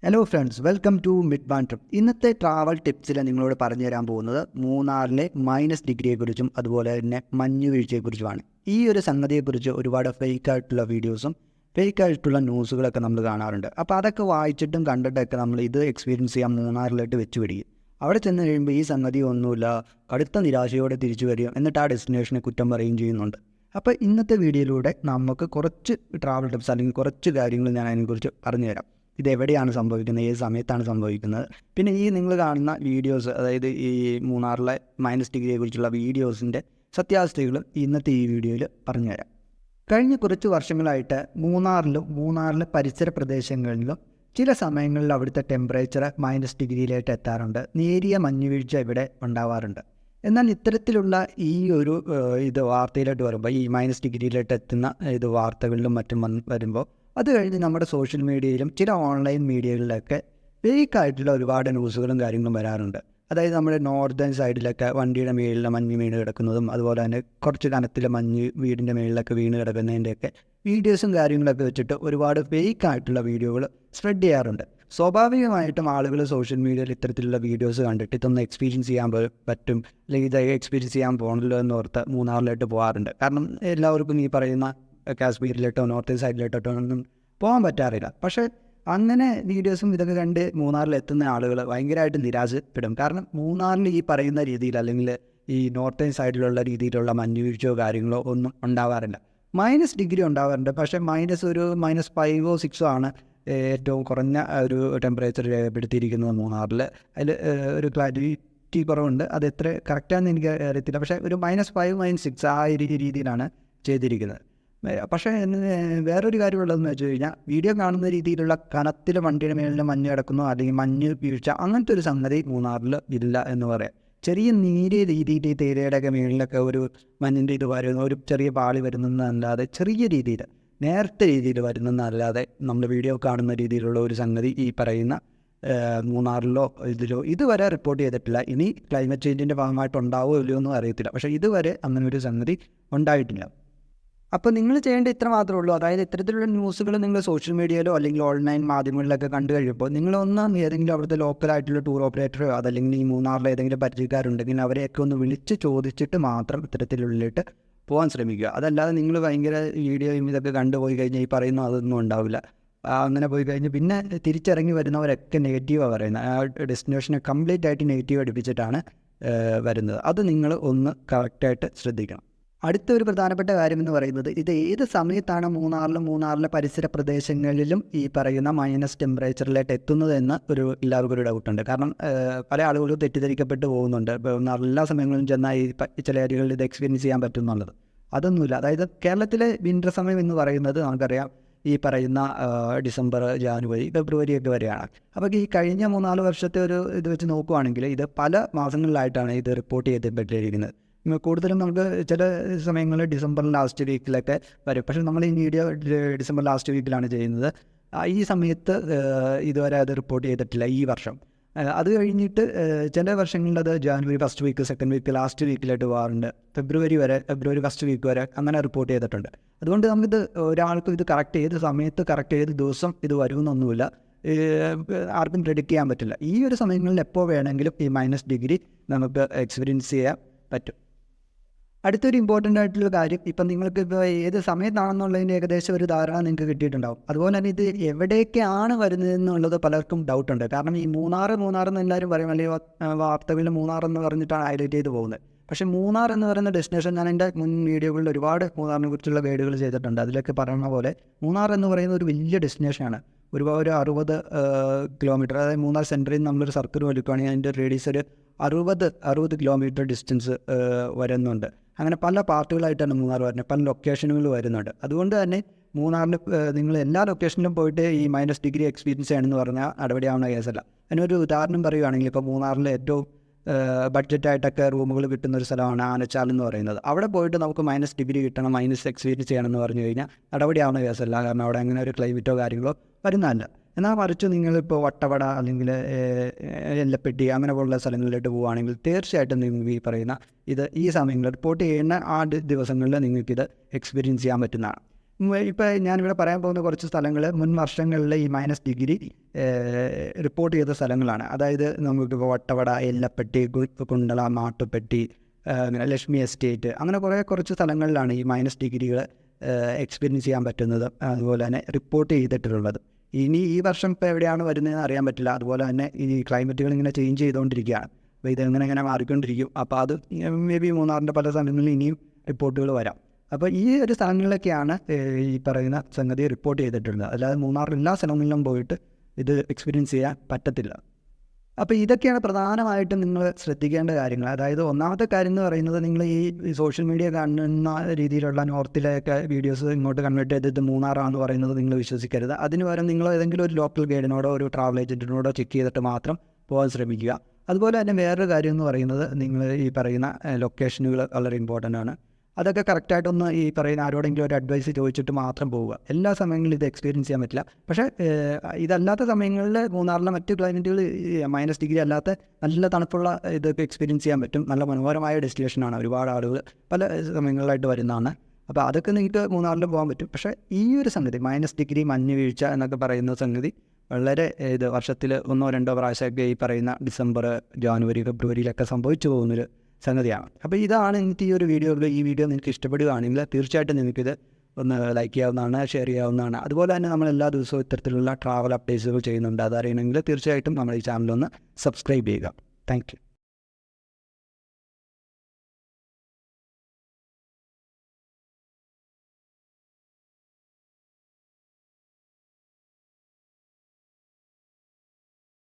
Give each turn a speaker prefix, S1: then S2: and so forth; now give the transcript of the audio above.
S1: Hello friends, welcome to mid ban trip. ഇന്നത്തെ travel ടിപ്സിൽ നിങ്ങളോട് പറഞ്ഞു തരാൻ പോകുന്നത് മൂന്നാറിലെ -ഡിഗ്രിയെക്കുറിച്ചും അതുപോലെ തന്നെ മഞ്ഞ് വീഴ്ചയെക്കുറിച്ചുമാണ്. ഈ ഒരു സംഗതിയെക്കുറിച്ച് ഒരുപാട് ഫേക്കായിട്ടുള്ള വീഡിയോസും ഫേക്കായിട്ടുള്ള ന്യൂസുകളൊക്കെ നമ്മൾ കാണാറുണ്ട്. അപ്പോൾ അതൊക്കെ വായിച്ചിട്ടും കണ്ടിട്ടൊക്കെ നമ്മൾ ഇത് എക്സ്പീരിയൻസ് ചെയ്യാൻ മൂന്നാറിലോട്ട് വെച്ച് പിടിക്കും. അവിടെ ചെന്ന് കഴിയുമ്പോൾ ഈ സംഗതി ഒന്നുമില്ല, കടുത്ത നിരാശയോടെ തിരിച്ചു വരികയും എന്നിട്ട് ആ ഡെസ്റ്റിനേഷനെ കുറ്റം പറയുകയും ചെയ്യുന്നുണ്ട്. അപ്പോൾ ഇന്നത്തെ വീഡിയോയിലൂടെ നമുക്ക് കുറച്ച് ട്രാവൽ ടിപ്സ് അല്ലെങ്കിൽ കുറച്ച് കാര്യങ്ങൾ ഞാൻ അതിനെക്കുറിച്ച് പറഞ്ഞുതരാം. ഇതെവിടെയാണ് സംഭവിക്കുന്നത്, ഏത് സമയത്താണ് സംഭവിക്കുന്നത്, പിന്നെ ഈ നിങ്ങൾ കാണുന്ന വീഡിയോസ്, അതായത് ഈ മൂന്നാറിലെ -ഡിഗ്രിയെക്കുറിച്ചുള്ള വീഡിയോസിൻ്റെ സത്യാവസ്ഥകൾ ഇന്നത്തെ ഈ വീഡിയോയിൽ പറഞ്ഞുതരാം. കഴിഞ്ഞ കുറച്ച് വർഷങ്ങളായിട്ട് മൂന്നാറിലെ പരിസര പ്രദേശങ്ങളിലും ചില സമയങ്ങളിൽ അവിടുത്തെ ടെമ്പറേച്ചർ -ഡിഗ്രിയിലേക്ക് എത്താറുണ്ട്. നേരിയ മഞ്ഞുവീഴ്ച ഇവിടെ ഉണ്ടാവാറുണ്ട്. എന്നാൽ ഇത്തരത്തിലുള്ള ഈ ഒരു വാർത്തയിലോട്ട് വരുമ്പോൾ, ഈ -ഡിഗ്രിയിലോട്ട് എത്തുന്ന വാർത്തകളിലും മറ്റും വരുമ്പോൾ, അത് കഴിഞ്ഞ് നമ്മുടെ സോഷ്യൽ മീഡിയയിലും ചില ഓൺലൈൻ മീഡിയകളിലൊക്കെ ഫേക്കായിട്ടുള്ള ഒരുപാട് ന്യൂസുകളും കാര്യങ്ങളും വരാറുണ്ട്. അതായത് നമ്മുടെ നോർത്തേൺ സൈഡിലൊക്കെ വണ്ടിയുടെ മേളിൽ മഞ്ഞ് വീണ് കിടക്കുന്നതും അതുപോലെ തന്നെ കുറച്ച് കനത്തിലെ മഞ്ഞ് വീടിൻ്റെ മേളിലൊക്കെ വീണ് കിടക്കുന്നതിൻ്റെയൊക്കെ വീഡിയോസും കാര്യങ്ങളൊക്കെ വെച്ചിട്ട് ഒരുപാട് ഫേക്കായിട്ടുള്ള വീഡിയോകൾ സ്പ്രെഡ് ചെയ്യാറുണ്ട്. സ്വാഭാവികമായിട്ടും ആളുകൾ സോഷ്യൽ മീഡിയയിൽ ഇത്തരത്തിലുള്ള വീഡിയോസ് കണ്ടിട്ട് ഇതൊന്ന് എക്സ്പീരിയൻസ് ചെയ്യാൻ പറ്റും, അല്ലെങ്കിൽ ഇത് എക്സ്പീരിയൻസ് ചെയ്യാൻ പോകണല്ലോ എന്നോർത്ത് മൂന്നാറിലോട്ട് പോകാറുണ്ട്. കാരണം എല്ലാവർക്കും ഈ പറയുന്ന കാശ്മീരിലോട്ടോ നോർത്ത് സൈഡിലോട്ടോ ഒന്നും പോകാൻ പറ്റാറില്ല. പക്ഷേ അങ്ങനെ വീഡിയോസും ഇതൊക്കെ കണ്ട് മൂന്നാറിലെത്തുന്ന ആളുകൾ ഭയങ്കരമായിട്ട് നിരാശപ്പെടും. കാരണം മൂന്നാറിൽ ഈ പറയുന്ന രീതിയിൽ, അല്ലെങ്കിൽ ഈ നോർത്തേൺ സൈഡിലുള്ള രീതിയിലുള്ള മഞ്ഞുവീഴ്ചയോ കാര്യങ്ങളോ ഒന്നും ഉണ്ടാവാറില്ല. -ഡിഗ്രി ഉണ്ടാവാറുണ്ട്, പക്ഷേ ഒരു -5 - 6 ആണ് ഏറ്റവും കുറഞ്ഞ ഒരു ടെമ്പറേച്ചർ രേഖപ്പെടുത്തിയിരിക്കുന്നത് മൂന്നാറിൽ. അതിൽ ഒരു ക്ലാരിറ്റി കുറവുണ്ട്, അത് എത്ര കറക്റ്റാണെന്ന് എനിക്ക് അറിയത്തില്ല. പക്ഷേ ഒരു -5 -6 ആ രീതിയിലാണ് ചെയ്തിരിക്കുന്നത്. പക്ഷേ വേറൊരു കാര്യമുള്ളതെന്ന് വെച്ച് കഴിഞ്ഞാൽ, വീഡിയോ കാണുന്ന രീതിയിലുള്ള കനത്തിൽ വണ്ടിയുടെ മേളിൽ മഞ്ഞ് കിടക്കുന്നു അല്ലെങ്കിൽ മഞ്ഞ് വീഴ്ച അങ്ങനത്തെ ഒരു സംഗതി മൂന്നാറിൽ ഇല്ല എന്ന് പറയാം. ചെറിയ നേരിയ രീതിയിൽ ഈ തേയിലയുടെയൊക്കെ മേളിലൊക്കെ ഒരു മഞ്ഞിൻ്റെ വരുന്നു, ഒരു ചെറിയ പാളി വരുന്നതല്ലാതെ, ചെറിയ രീതിയിൽ നേർത്ത രീതിയിൽ വരുന്നതല്ലാതെ നമ്മൾ വീഡിയോ കാണുന്ന രീതിയിലുള്ള ഒരു സംഗതി ഈ പറയുന്ന മൂന്നാറിലോ ഇതുവരെ റിപ്പോർട്ട് ചെയ്തിട്ടില്ല. ഇനി ക്ലൈമറ്റ് ചേഞ്ചിൻ്റെ ഭാഗമായിട്ട് ഉണ്ടാവുമോ ഇല്ലയോ എന്നും അറിയത്തില്ല. പക്ഷേ ഇതുവരെ അങ്ങനെ ഒരു സംഗതി ഉണ്ടായിട്ടില്ല. അപ്പോൾ നിങ്ങൾ ചെയ്യേണ്ട ഇത്ര മാത്രമേ ഉള്ളൂ. അതായത് ഇത്തരത്തിലുള്ള ന്യൂസുകൾ നിങ്ങൾ സോഷ്യൽ മീഡിയയിലോ അല്ലെങ്കിൽ ഓൺലൈൻ മാധ്യമങ്ങളിലൊക്കെ കണ്ടു കഴിയുമ്പോൾ, നിങ്ങളൊന്ന് ഏതെങ്കിലും അവിടുത്തെ ലോക്കലായിട്ടുള്ള ടൂർ ഓപ്പറേറ്ററോ അതല്ലെങ്കിൽ ഈ മൂന്നാറിലെ ഏതെങ്കിലും പരിചയക്കാരുണ്ടെങ്കിൽ അവരെയൊക്കെ ഒന്ന് വിളിച്ച് ചോദിച്ചിട്ട് മാത്രം ഇത്തരത്തിലുള്ളിട്ട് പോകാൻ ശ്രമിക്കുക. അതല്ലാതെ നിങ്ങൾ ഭയങ്കര വീഡിയോയും ഇതൊക്കെ കണ്ടുപോയി കഴിഞ്ഞാൽ ഈ പറയുന്ന അതൊന്നും ഉണ്ടാവില്ല. അങ്ങനെ പോയി കഴിഞ്ഞ് പിന്നെ തിരിച്ചിറങ്ങി വരുന്നവരൊക്കെ നെഗറ്റീവാണ് പറയുന്നത്. ആ ഡെസ്റ്റിനേഷനെ കംപ്ലീറ്റ് ആയിട്ട് നെഗറ്റീവ് അടിപ്പിച്ചിട്ടാണ് വരുന്നത്. അത് നിങ്ങൾ ഒന്ന് കറക്റ്റായിട്ട് ശ്രദ്ധിക്കണം. അടുത്ത ഒരു പ്രധാനപ്പെട്ട കാര്യം എന്ന് പറയുന്നത്, ഇത് ഏത് സമയത്താണ് മൂന്നാറിലെ പരിസര പ്രദേശങ്ങളിലും ഈ പറയുന്ന ടെമ്പറേച്ചറിലേക്ക് എത്തുന്നത് എന്ന് എല്ലാവർക്കും ഒരു ഡൗട്ടുണ്ട്. കാരണം പല ആളുകളും തെറ്റിദ്ധരിക്കപ്പെട്ട് പോകുന്നുണ്ട്. എല്ലാ സമയങ്ങളിലും ചെന്നാൽ ഈ ചില ഏരിയകളിൽ ഇത് എക്സ്പീരിയൻസ് ചെയ്യാൻ പറ്റും എന്നുള്ളത്. അതൊന്നുമില്ല. അതായത് കേരളത്തിലെ വിൻ്റർ സമയം എന്ന് പറയുന്നത് നമുക്കറിയാം, ഈ പറയുന്ന ഡിസംബർ, ജാനുവരി, ഫെബ്രുവരി ഒക്കെ വരെയാണ്. അപ്പോൾ ഈ കഴിഞ്ഞ 3-4 വർഷത്തെ ഒരു ഇത് വെച്ച് നോക്കുകയാണെങ്കിൽ ഇത് പല മാസങ്ങളിലായിട്ടാണ് ഇത് റിപ്പോർട്ട് ചെയ്യപ്പെട്ടിരിക്കുന്നത്. കൂടുതലും നമുക്ക് ചില സമയങ്ങളിൽ ഡിസംബർ ലാസ്റ്റ് വീക്കിലൊക്കെ വരും. പക്ഷേ നമ്മൾ ഈ വീഡിയോ ഡിസംബർ ലാസ്റ്റ് വീക്കിലാണ് ചെയ്യുന്നത്. ഈ സമയത്ത് ഇതുവരെ അത് റിപ്പോർട്ട് ചെയ്തിട്ടില്ല ഈ വർഷം. അത് കഴിഞ്ഞിട്ട് ചില വർഷങ്ങളിൽ അത് January first week, second week, last വീക്കിലായിട്ട് പോകാറുണ്ട്. ഫെബ്രുവരി ഫസ്റ്റ് വീക്ക് വരെ അങ്ങനെ റിപ്പോർട്ട് ചെയ്തിട്ടുണ്ട്. അതുകൊണ്ട് നമുക്കിത് ഒരാൾക്കും ഇത് ഏത് സമയത്ത് ഏത് ദിവസം ഇത് വരുമെന്നൊന്നുമില്ല, ആർക്കും പ്രെഡിക്റ്റ് ചെയ്യാൻ പറ്റില്ല. ഈ ഒരു സമയങ്ങളിൽ എപ്പോൾ വേണമെങ്കിലും ഈ -ഡിഗ്രി നമുക്ക് എക്സ്പീരിയൻസ് ചെയ്യാൻ പറ്റും. അടുത്തൊരു ഇമ്പോർട്ടൻ്റ് ആയിട്ടുള്ള കാര്യം, ഇപ്പം നിങ്ങൾക്ക് ഇപ്പോൾ ഏത് സമയത്താണെന്നുള്ളതിൻ്റെ ഏകദേശം ഒരു ധാരണ നിങ്ങൾക്ക് കിട്ടിയിട്ടുണ്ടാവും. അതുപോലെ തന്നെ ഇത് എവിടേക്കാണ് വരുന്നതെന്നുള്ളത് പലർക്കും ഡൗട്ടുണ്ട്. കാരണം ഈ മൂന്നാറെന്ന് എല്ലാവരും പറയും, അല്ലെങ്കിൽ വാർത്തകളിൽ മൂന്നാറെന്ന് പറഞ്ഞിട്ടാണ് ഹൈലൈറ്റ് ചെയ്ത് പോകുന്നത്. പക്ഷേ മൂന്നാർ എന്ന് പറയുന്ന ഡെസ്റ്റിനേഷൻ, ഞാൻ എൻ്റെ മുൻ വീഡിയോകളിൽ ഒരുപാട് മൂന്നാറിനെ കുറിച്ചുള്ള ഗൈഡുകൾ ചെയ്തിട്ടുണ്ട്. അതിലൊക്കെ പറയുന്ന പോലെ മൂന്നാർ എന്ന് പറയുന്ന ഒരു വലിയ ഡെസ്റ്റിനേഷനാണ്. ഒരു 60 കിലോമീറ്റർ, അതായത് മൂന്നാർ സെൻറ്ററിൽ നിന്ന് നമ്മളൊരു സർക്കിൾ വലിക്കുകയാണെങ്കിൽ അതിൻ്റെ റേഡിയസ് ഒരു 60 കിലോമീറ്റർ ഡിസ്റ്റൻസ് വരുന്നുണ്ട്. അങ്ങനെ പല പാർട്ടുകളായിട്ടാണ് മൂന്നാർ വരുന്നത്, പല ലൊക്കേഷനുകൾ വരുന്നുണ്ട്. അതുകൊണ്ട് തന്നെ മൂന്നാറിൽ നിങ്ങൾ എല്ലാ ലൊക്കേഷനിലും പോയിട്ട് ഈ -ഡിഗ്രി എക്സ്പീരിയൻസ് ചെയ്യണമെന്ന് പറഞ്ഞാൽ നടപടിയാവുന്ന കേസല്ല. അതിനൊരു ഉദാഹരണം പറയുകയാണെങ്കിൽ, ഇപ്പോൾ മൂന്നാറിൽ ഏറ്റവും ബഡ്ജറ്റായിട്ടൊക്കെ റൂമുകൾ കിട്ടുന്ന ഒരു സ്ഥലമാണ് ആനച്ചാൽ എന്ന് പറയുന്നത്. അവിടെ പോയിട്ട് നമുക്ക് -ഡിഗ്രി കിട്ടണം, എക്സ്പീരിയൻസ് ചെയ്യണമെന്ന് പറഞ്ഞു കഴിഞ്ഞാൽ നടപടിയാവുന്ന കേസല്ല. കാരണം അവിടെ അങ്ങനെ ഒരു ക്ലൈമറ്റോ കാര്യങ്ങളോ വരുന്നതല്ല. എന്നാൽ മറിച്ച് നിങ്ങളിപ്പോൾ വട്ടവട അല്ലെങ്കിൽ എല്ലപ്പെട്ടി അങ്ങനെ പോലുള്ള സ്ഥലങ്ങളിലോട്ട് പോവുകയാണെങ്കിൽ തീർച്ചയായിട്ടും നിങ്ങൾക്ക് ഈ പറയുന്ന ഈ സമയങ്ങളിൽ റിപ്പോർട്ട് ചെയ്യുന്ന ആ ദിവസങ്ങളിൽ നിങ്ങൾക്കിത് എക്സ്പീരിയൻസ് ചെയ്യാൻ പറ്റുന്നതാണ്. ഇപ്പോൾ ഞാനിവിടെ പറയാൻ പോകുന്ന കുറച്ച് സ്ഥലങ്ങൾ മുൻ വർഷങ്ങളിൽ ഈ -ഡിഗ്രി റിപ്പോർട്ട് ചെയ്ത സ്ഥലങ്ങളാണ്. അതായത് നമുക്ക് വട്ടവട, എല്ലപ്പെട്ടി, കുണ്ടള, മാട്ടുപ്പെട്ടി, അങ്ങനെ ലക്ഷ്മി എസ്റ്റേറ്റ്, അങ്ങനെ കുറച്ച് സ്ഥലങ്ങളിലാണ് ഈ -ഡിഗ്രികൾ എക്സ്പീരിയൻസ് ചെയ്യാൻ പറ്റുന്നത്, അതുപോലെ തന്നെ റിപ്പോർട്ട് ചെയ്തിട്ടുള്ളത്. ഇനി ഈ വർഷം ഇപ്പോൾ എവിടെയാണ് വരുന്നതെന്ന് അറിയാൻ പറ്റില്ല. അതുപോലെ തന്നെ ഈ ക്ലൈമറ്റുകൾ ഇങ്ങനെ ചേഞ്ച് ചെയ്തുകൊണ്ടിരിക്കുകയാണ്. അപ്പോൾ ഇതെങ്ങനെ മാറിക്കൊണ്ടിരിക്കും. അപ്പോൾ അത് മേ ബി മൂന്നാറിൻ്റെ പല സ്ഥലങ്ങളിൽ ഇനിയും റിപ്പോർട്ടുകൾ വരാം. അപ്പോൾ ഈ ഒരു സ്ഥലങ്ങളിലൊക്കെയാണ് ഈ പറയുന്ന സംഗതി റിപ്പോർട്ട് ചെയ്തിട്ടുള്ളത്. അല്ലാതെ മൂന്നാറിൽ എല്ലാ സ്ഥലങ്ങളിലും പോയിട്ട് ഇത് എക്സ്പീരിയൻസ് ചെയ്യാൻ പറ്റത്തില്ല. അപ്പോൾ ഇതൊക്കെയാണ് പ്രധാനമായിട്ടും നിങ്ങൾ ശ്രദ്ധിക്കേണ്ട കാര്യങ്ങൾ. അതായത് ഒന്നാമത്തെ കാര്യം എന്ന് പറയുന്നത്, നിങ്ങൾ ഈ സോഷ്യൽ മീഡിയ കാണുന്ന രീതിയിലുള്ള നോർത്തിലേക്ക് വീഡിയോസ് ഇങ്ങോട്ട് കൺവേർട്ട് ചെയ്തിട്ട് മൂന്നാറാണെന്ന് പറയുന്നത് നിങ്ങൾ വിശ്വസിക്കരുത്. അതിന് പകരം നിങ്ങൾ ഏതെങ്കിലും ഒരു ലോക്കൽ ഗൈഡിനോടോ ഒരു ട്രാവൽ ഏജൻറ്റിനോടോ ചെക്ക് ചെയ്തിട്ട് മാത്രം പോകാൻ ശ്രമിക്കുക. അതുപോലെ തന്നെ വേറൊരു കാര്യം എന്ന് പറയുന്നത്, നിങ്ങൾ ഈ പറയുന്ന ലൊക്കേഷനുകൾ വളരെ ഇമ്പോർട്ടൻ്റ് ആണ്. അതൊക്കെ കറക്റ്റായിട്ടൊന്ന് ഈ പറയുന്ന ആരോടെങ്കിലും ഒരു അഡ്വൈസ് ചോദിച്ചിട്ട് മാത്രം പോവുക. എല്ലാ സമയങ്ങളിലും ഇത് എക്സ്പീരിയൻസ് ചെയ്യാൻ പറ്റില്ല. പക്ഷേ ഇതല്ലാത്ത സമയങ്ങളിൽ മൂന്നാറിലെ മറ്റ് ക്ലൈമറ്റുകൾ -ഡിഗ്രി അല്ലാത്ത നല്ല തണുപ്പുള്ള ഇതൊക്കെ എക്സ്പീരിയൻസ് ചെയ്യാൻ പറ്റും. നല്ല മനോഹരമായ ഡെസ്റ്റിനേഷനാണ്. ഒരുപാട് ആളുകൾ പല സമയങ്ങളിലായിട്ട് വരുന്നതാണ്. അപ്പോൾ അതൊക്കെ നിങ്ങൾക്ക് മൂന്നാറിൽ പോകാൻ പറ്റും. പക്ഷേ ഈ ഒരു സംഗതി -ഡിഗ്രി മഞ്ഞ് വീഴ്ച എന്നൊക്കെ പറയുന്ന സംഗതി വളരെ വർഷത്തിൽ 1-2 പ്രാവശ്യമൊക്കെ ഈ പറയുന്ന ഡിസംബർ, ജാനുവരി, ഫെബ്രുവരിയിലൊക്കെ സംഭവിച്ചു പോകുന്നൊരു സംഗതിയാണ്. അപ്പോൾ ഇതാണ് എനിക്ക് ഈ ഒരു വീഡിയോയിൽ. ഈ വീഡിയോ നിങ്ങൾക്ക് ഇഷ്ടപ്പെടുകയാണെങ്കിൽ തീർച്ചയായിട്ടും നിങ്ങൾക്കിത് ഒന്ന് ലൈക്ക് ചെയ്യാവുന്നതാണ്, ഷെയർ ചെയ്യാവുന്നതാണ്. അതുപോലെ തന്നെ നമ്മൾ എല്ലാ ദിവസവും ഇത്തരത്തിലുള്ള ട്രാവൽ അപ്ഡേറ്റ്സുകൾ ചെയ്യുന്നുണ്ട്. അതറിയണമെങ്കിൽ തീർച്ചയായിട്ടും നമ്മൾ ഈ ചാനലൊന്ന് സബ്സ്ക്രൈബ് ചെയ്യുക. Thank you.